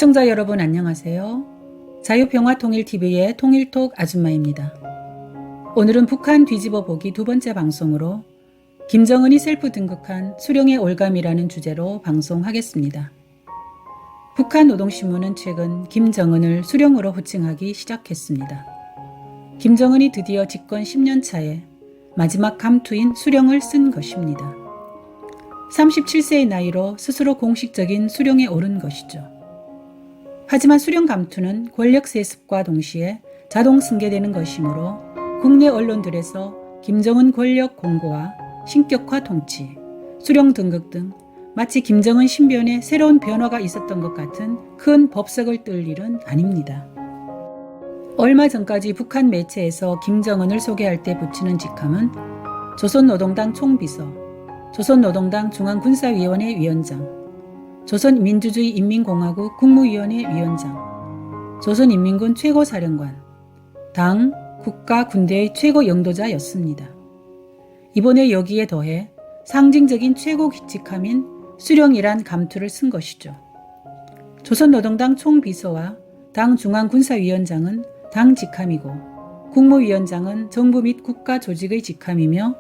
시청자 여러분 안녕하세요. 자유평화통일TV의 통일톡 아줌마입니다. 오늘은 북한 뒤집어 보기 두 번째 방송으로 김정은이 셀프 등극한 수령의 올감이라는 주제로 방송하겠습니다. 북한 노동신문은 최근 김정은을 수령으로 호칭하기 시작했습니다. 김정은이 드디어 집권 10년 차에 마지막 감투인 수령을 쓴 것입니다. 37세의 나이로 스스로 공식적인 수령에 오른 것이죠. 하지만 수령 감투는 권력 세습과 동시에 자동 승계되는 것이므로 국내 언론들에서 김정은 권력 공고와 신격화 통치, 수령 등극 등 마치 김정은 신변에 새로운 변화가 있었던 것 같은 큰 법석을 뜰 일은 아닙니다. 얼마 전까지 북한 매체에서 김정은을 소개할 때 붙이는 직함은 조선노동당 총비서, 조선노동당 중앙군사위원회 위원장, 조선민주주의인민공화국 국무위원회 위원장, 조선인민군 최고사령관, 당, 국가, 군대의 최고 영도자였습니다. 이번에 여기에 더해 상징적인 최고 직함인 수령이란 감투를 쓴 것이죠. 조선노동당 총비서와 당 중앙군사위원장은 당 직함이고 국무위원장은 정부 및 국가 조직의 직함이며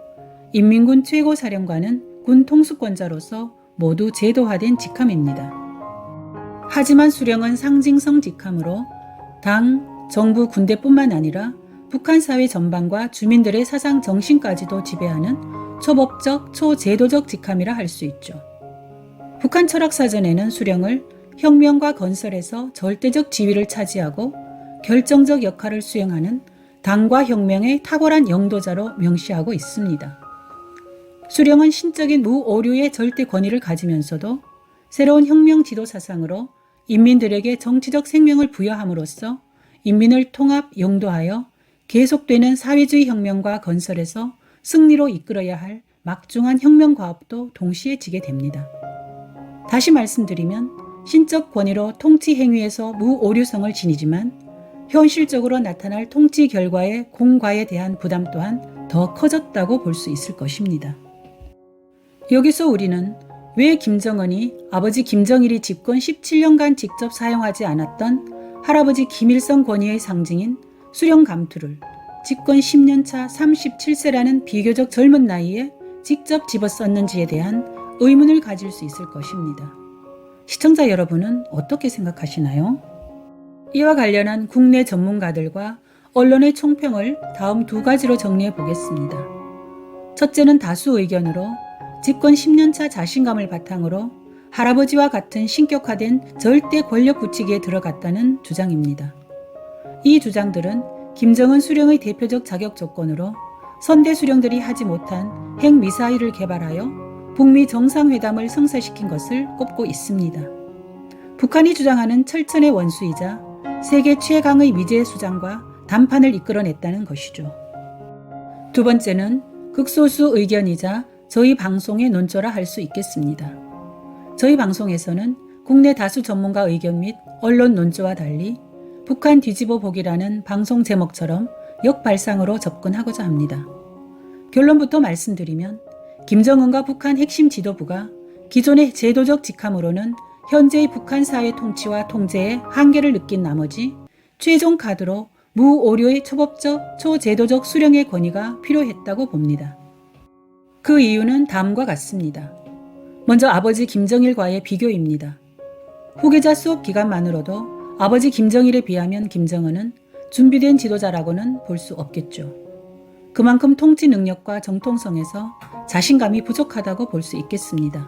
인민군 최고사령관은 군 통수권자로서 모두 제도화된 직함입니다. 하지만 수령은 상징성 직함으로 당, 정부, 군대뿐만 아니라 북한 사회 전반과 주민들의 사상 정신까지도 지배하는 초법적, 초제도적 직함이라 할 수 있죠. 북한 철학사전에는 수령을 혁명과 건설에서 절대적 지위를 차지하고 결정적 역할을 수행하는 당과 혁명의 탁월한 영도자로 명시하고 있습니다. 수령은 신적인 무오류의 절대 권위를 가지면서도 새로운 혁명 지도 사상으로 인민들에게 정치적 생명을 부여함으로써 인민을 통합 영도하여 계속되는 사회주의 혁명과 건설에서 승리로 이끌어야 할 막중한 혁명 과업도 동시에 지게 됩니다. 다시 말씀드리면 신적 권위로 통치 행위에서 무오류성을 지니지만 현실적으로 나타날 통치 결과의 공과에 대한 부담 또한 더 커졌다고 볼 수 있을 것입니다. 여기서 우리는 왜 김정은이 아버지 김정일이 집권 17년간 직접 사용하지 않았던 할아버지 김일성 권위의 상징인 수령 감투를 집권 10년차 37세라는 비교적 젊은 나이에 직접 집어썼는지에 대한 의문을 가질 수 있을 것입니다. 시청자 여러분은 어떻게 생각하시나요? 이와 관련한 국내 전문가들과 언론의 총평을 다음 두 가지로 정리해 보겠습니다. 첫째는 다수 의견으로 집권 10년차 자신감을 바탕으로 할아버지와 같은 신격화된 절대 권력 굳히기에 들어갔다는 주장입니다. 이 주장들은 김정은 수령의 대표적 자격 조건으로 선대 수령들이 하지 못한 핵미사일을 개발하여 북미 정상회담을 성사시킨 것을 꼽고 있습니다. 북한이 주장하는 철천의 원수이자 세계 최강의 미제 수장과 담판을 이끌어냈다는 것이죠. 두 번째는 극소수 의견이자 저희 방송의 논조라 할 수 있겠습니다. 저희 방송에서는 국내 다수 전문가 의견 및 언론 논조와 달리 북한 뒤집어 보기라는 방송 제목처럼 역발상으로 접근하고자 합니다. 결론부터 말씀드리면 김정은과 북한 핵심 지도부가 기존의 제도적 직함으로는 현재의 북한 사회 통치와 통제의 한계를 느낀 나머지 최종 카드로 무오류의 초법적, 초제도적 수령의 권위가 필요했다고 봅니다. 그 이유는 다음과 같습니다. 먼저 아버지 김정일과의 비교입니다. 후계자 수업 기간만으로도 아버지 김정일에 비하면 김정은은 준비된 지도자라고는 볼 수 없겠죠. 그만큼 통치 능력과 정통성에서 자신감이 부족하다고 볼 수 있겠습니다.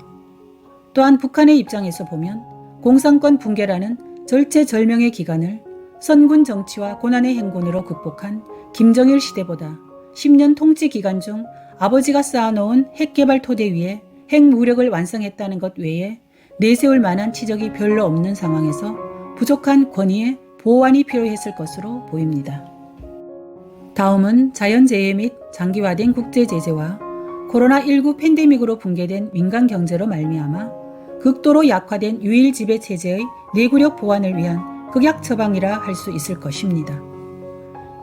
또한 북한의 입장에서 보면 공산권 붕괴라는 절체절명의 기간을 선군 정치와 고난의 행군으로 극복한 김정일 시대보다 10년 통치 기간 중 아버지가 쌓아놓은 핵개발 토대 위에 핵무력을 완성했다는 것 외에 내세울 만한 치적이 별로 없는 상황에서 부족한 권위의 보완이 필요했을 것으로 보입니다. 다음은 자연재해 및 장기화된 국제제재와 코로나19 팬데믹으로 붕괴된 민간 경제로 말미암아 극도로 약화된 유일 지배 체제의 내구력 보완을 위한 극약 처방이라 할 수 있을 것입니다.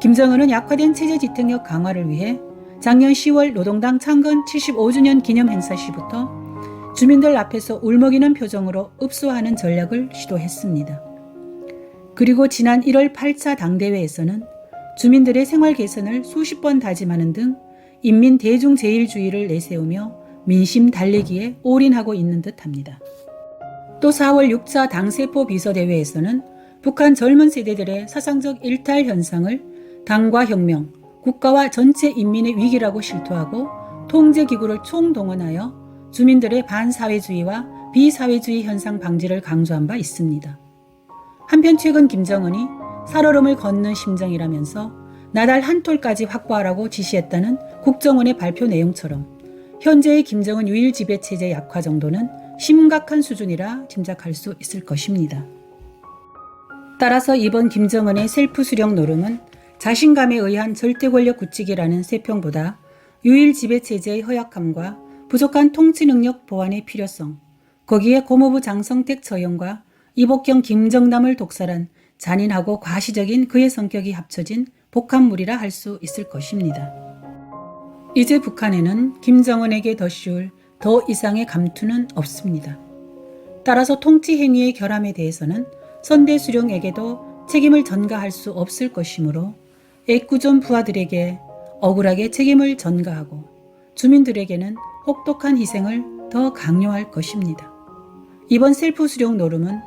김정은은 약화된 체제 지탱력 강화를 위해 작년 10월 노동당 창건 75주년 기념 행사 시부터 주민들 앞에서 울먹이는 표정으로 읍소하는 전략을 시도했습니다. 그리고 지난 1월 8차 당대회에서는 주민들의 생활 개선을 수십 번 다짐하는 등 인민 대중제일주의를 내세우며 민심 달래기에 올인하고 있는 듯합니다. 또 4월 6차 당세포 비서대회에서는 북한 젊은 세대들의 사상적 일탈 현상을 당과 혁명, 국가와 전체 인민의 위기라고 실토하고 통제기구를 총동원하여 주민들의 반사회주의와 비사회주의 현상 방지를 강조한 바 있습니다. 한편 최근 김정은이 살얼음을 걷는 심정이라면서 나달 한 톨까지 확보하라고 지시했다는 국정원의 발표 내용처럼 현재의 김정은 유일 지배체제 약화 정도는 심각한 수준이라 짐작할 수 있을 것입니다. 따라서 이번 김정은의 셀프 수령 노름은 자신감에 의한 절대 권력 굳히기라는 세평보다 유일 지배체제의 허약함과 부족한 통치 능력 보완의 필요성, 거기에 고모부 장성택 처형과 이복경 김정남을 독살한 잔인하고 과시적인 그의 성격이 합쳐진 복합물이라 할 수 있을 것입니다. 이제 북한에는 김정은에게 더 씌울 더 이상의 감투는 없습니다. 따라서 통치 행위의 결함에 대해서는 선대 수령에게도 책임을 전가할 수 없을 것이므로 애꿎은 부하들에게 억울하게 책임을 전가하고 주민들에게는 혹독한 희생을 더 강요할 것입니다. 이번 셀프 수령 노름은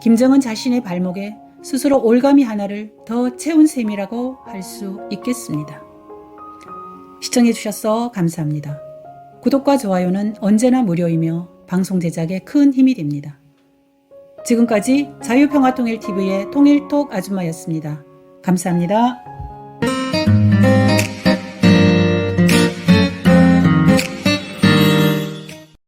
김정은 자신의 발목에 스스로 올가미 하나를 더 채운 셈이라고 할 수 있겠습니다. 시청해 주셔서 감사합니다. 구독과 좋아요는 언제나 무료이며 방송 제작에 큰 힘이 됩니다. 지금까지 자유평화통일TV의 통일톡 아줌마였습니다. 감사합니다.